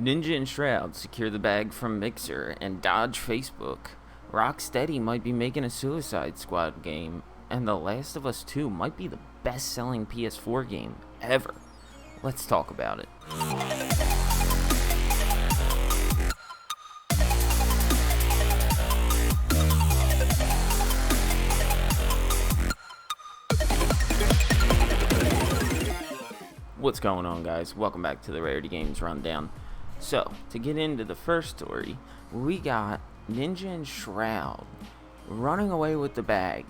Ninja and Shroud secure the bag from Mixer and dodge Facebook. Rocksteady might be making a Suicide Squad game, and The Last of Us 2 might be the best-selling PS4 game ever. Let's talk about it. What's going on, guys? Welcome back to the Rarity Games Rundown. So, to get into the first story, we got Ninja and Shroud running away with the bag.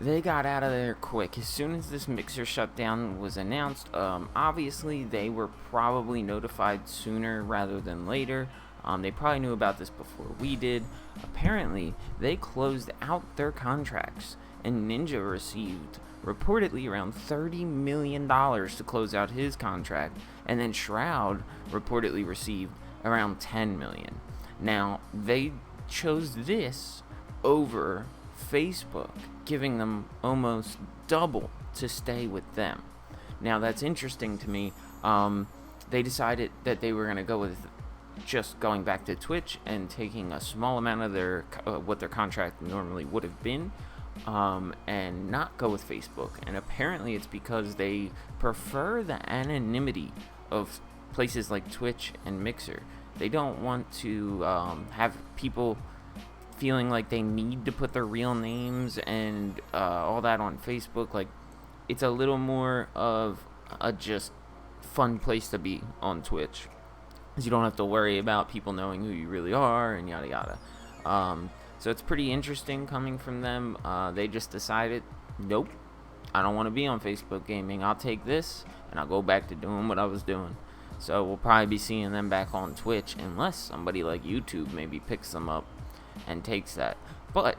They got out of there quick. As soon as this Mixer shutdown was announced, obviously they were probably notified sooner rather than later. They probably knew about this before we did. Apparently, they closed out their contracts, and Ninja received reportedly around $30 million to close out his contract, and then Shroud reportedly received around $10 million. Now, they chose this over Facebook, giving them almost double to stay with them. Now, that's interesting to me. They decided that they were going to go with just going back to Twitch and taking a small amount of their what their contract normally would have been, and not go with Facebook. And apparently it's because they prefer the anonymity of places like Twitch and Mixer. They don't want to have people feeling like they need to put their real names and all that on Facebook. Like, it's a little more of a just fun place to be on Twitch, because you don't have to worry about people knowing who you really are and yada yada. So it's pretty interesting coming from them. They just decided, nope, I don't want to be on Facebook gaming. I'll take this and I'll go back to doing what I was doing. So we'll probably be seeing them back on Twitch unless somebody like YouTube maybe picks them up and takes that. But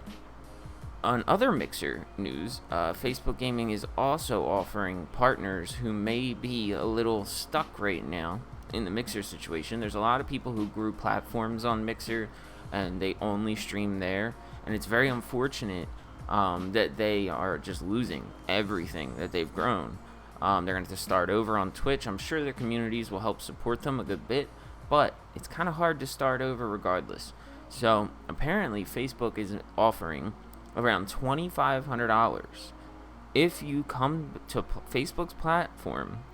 on other Mixer news, Facebook Gaming is also offering partners who may be a little stuck right now in the Mixer situation. There's a lot of people who grew platforms on Mixer and they only stream there, and it's very unfortunate that they are just losing everything that they've grown. They're going to have to start over on Twitch. I'm sure their communities will help support them a good bit, but it's kind of hard to start over regardless. So apparently Facebook is offering around $2,500 if you come to Facebook's platform.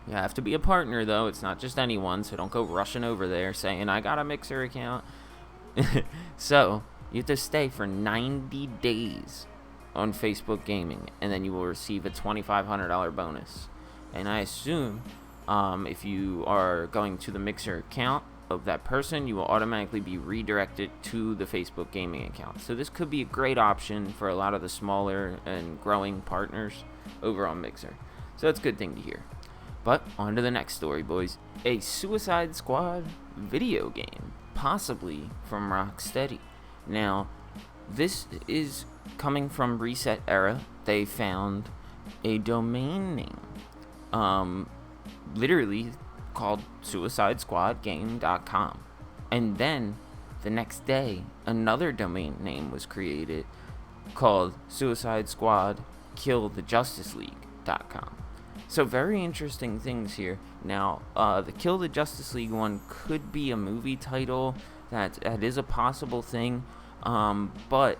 You have to be a partner, though. It's not just anyone, so don't go rushing over there saying, I got a Mixer account. So, you have to stay for 90 days on Facebook Gaming, and then you will receive a $2,500 bonus. And I assume if you are going to the Mixer account of that person, you will automatically be redirected to the Facebook Gaming account. So this could be a great option for a lot of the smaller and growing partners over on Mixer. So that's a good thing to hear. But on to the next story, boys. A Suicide Squad video game, possibly from Rocksteady. Now, this is coming from Reset Era. They found a domain name, literally called SuicideSquadGame.com. And then, the next day, another domain name was created called SuicideSquadKillTheJusticeLeague.com. So very interesting things here. Now, the Kill the Justice League one could be a movie title. That is a possible thing. But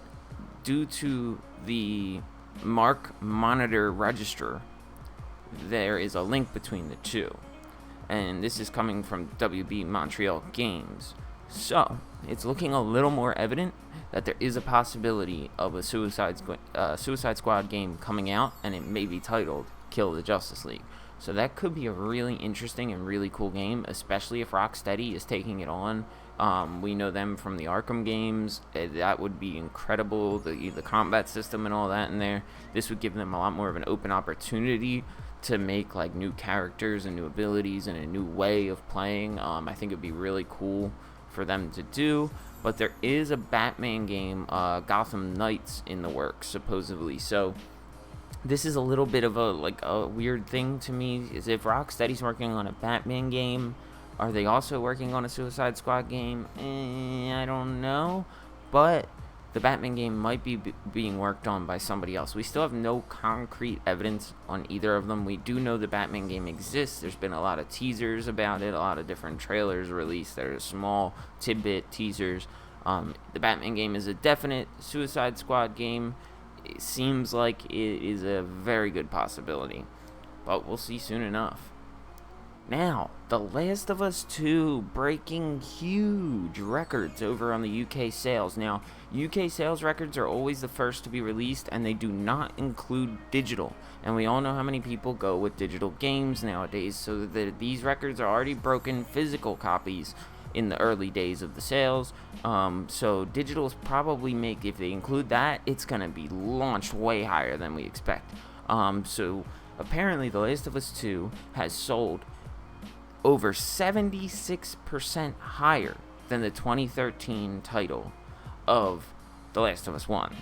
due to the Mark Monitor Register, there is a link between the two. And this is coming from WB Montreal Games. So, it's looking a little more evident that there is a possibility of a Suicide Squad game coming out, and it may be titled Kill the Justice League. So that could be a really interesting and really cool game, especially if Rocksteady is taking it on. We know them from the Arkham games. That would be incredible, the combat system and all that in there. This would give them a lot more of an open opportunity to make like new characters and new abilities and a new way of playing. I think it would be really cool for them to do. But there is a Batman game, Gotham Knights, in the works, supposedly. So this is a little bit of a weird thing to me. Is if Rocksteady's working on a Batman game, are they also working on a Suicide Squad game? I don't know. But the Batman game might be being worked on by somebody else. We still have no concrete evidence on either of them. We do know the Batman game exists. There's been a lot of teasers about it, a lot of different trailers released. There's small tidbit teasers. The Batman game is a definite Suicide Squad game. It seems like it is a very good possibility, but we'll see soon enough. Now, The Last of Us 2 breaking huge records over on the UK sales. Now, UK sales records are always the first to be released, and they do not include digital. And we all know how many people go with digital games nowadays, so that these records are already broken physical copies in the early days of the sales. So digital's probably if they include that, it's going to be launched way higher than we expect. So apparently The Last of Us 2 has sold over 76% higher than the 2013 title of The Last of Us 1.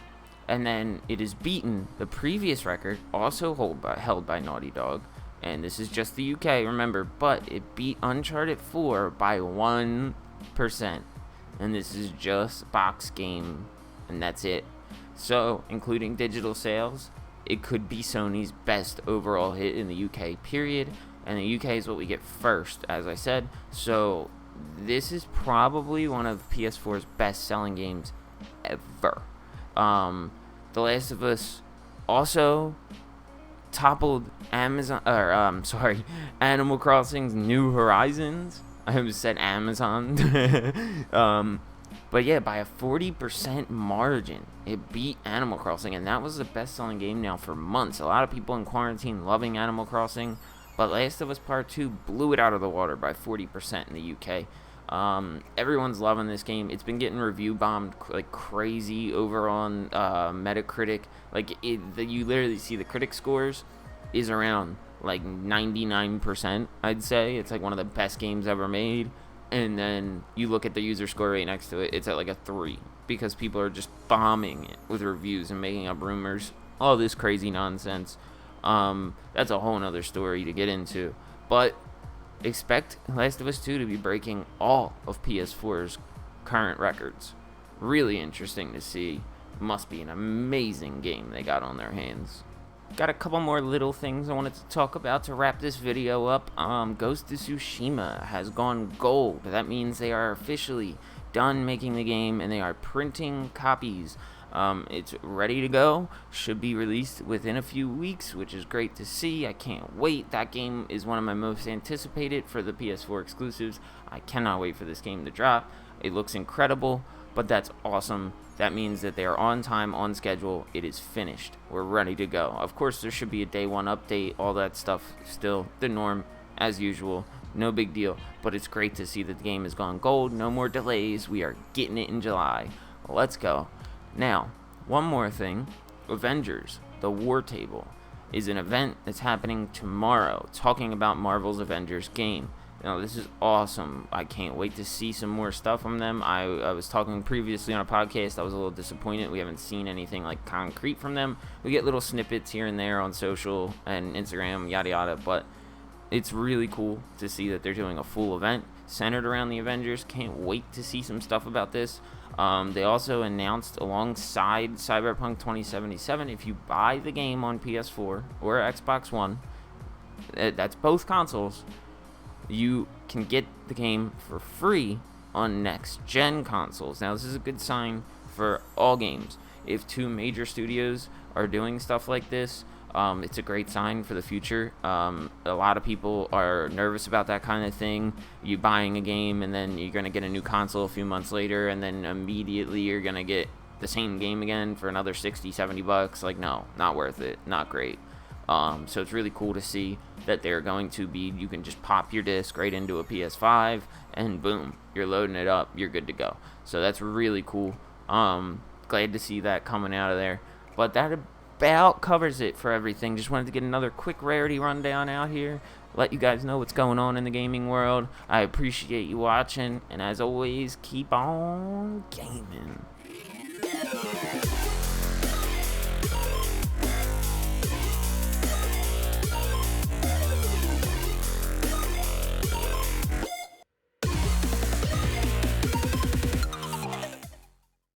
And then it has beaten the previous record, also held by Naughty Dog, and this is just the UK, remember, but it beat Uncharted 4 by 1%. And this is just box game, and that's it. So, including digital sales, it could be Sony's best overall hit in the UK, period. And the UK is what we get first, as I said. So this is probably one of PS4's best-selling games ever. The Last of Us also toppled Animal Crossing's New Horizons. I almost said Amazon. But yeah, by a 40% margin, it beat Animal Crossing, and that was the best-selling game now for months. A lot of people in quarantine loving Animal Crossing. But Last of Us Part 2 blew it out of the water by 40% in the UK. Everyone's loving this game. It's been getting review bombed like crazy over on Metacritic. You literally see the critic scores is around like 99%, I'd say. It's like one of the best games ever made. And then you look at the user score rate next to it, it's at like a 3. Because people are just bombing it with reviews and making up rumors. All this crazy nonsense. That's a whole nother story to get into. But expect Last of Us 2 to be breaking all of PS4's current records. Really interesting to see. Must be an amazing game they got on their hands. Got a couple more little things I wanted to talk about to wrap this video up. Ghost of Tsushima has gone gold. That means they are officially done making the game and they are printing copies. It's ready to go, should be released within a few weeks, which is great to see. I can't wait. That game is one of my most anticipated for the PS4 exclusives. I cannot wait for this game to drop. It looks incredible, but that's awesome. That means that they are on time, on schedule. It is finished. We're ready to go. Of course, there should be a day one update, all that stuff, still the norm, as usual. No big deal, but it's great to see that the game has gone gold. No more delays. We are getting it in July. Let's go. Now, one more thing. Avengers, the War Table, is an event that's happening tomorrow, talking about Marvel's Avengers game. Now, this is awesome. I can't wait to see some more stuff from them. I was talking previously on a podcast. I was a little disappointed. We haven't seen anything like concrete from them. We get little snippets here and there on social and Instagram, yada yada, but it's really cool to see that they're doing a full event centered around the Avengers. Can't wait to see some stuff about this. They also announced alongside Cyberpunk 2077, if you buy the game on PS4 or Xbox One, that's both consoles, you can get the game for free on next-gen consoles. Now, this is a good sign for all games. If two major studios are doing stuff like this, it's a great sign for the future. A lot of people are nervous about that kind of thing. You buying a game and then you're going to get a new console a few months later and then immediately you're going to get the same game again for another $60-$70. Like, no, not worth it. Not great. So it's really cool to see that they're going to be, you can just pop your disc right into a PS5 and boom, you're loading it up. You're good to go. So that's really cool. Glad to see that coming out of there. But that about covers it for everything. Just wanted to get another quick rarity rundown out here, let you guys know what's going on in the gaming world. I appreciate you watching, and as always, keep on gaming.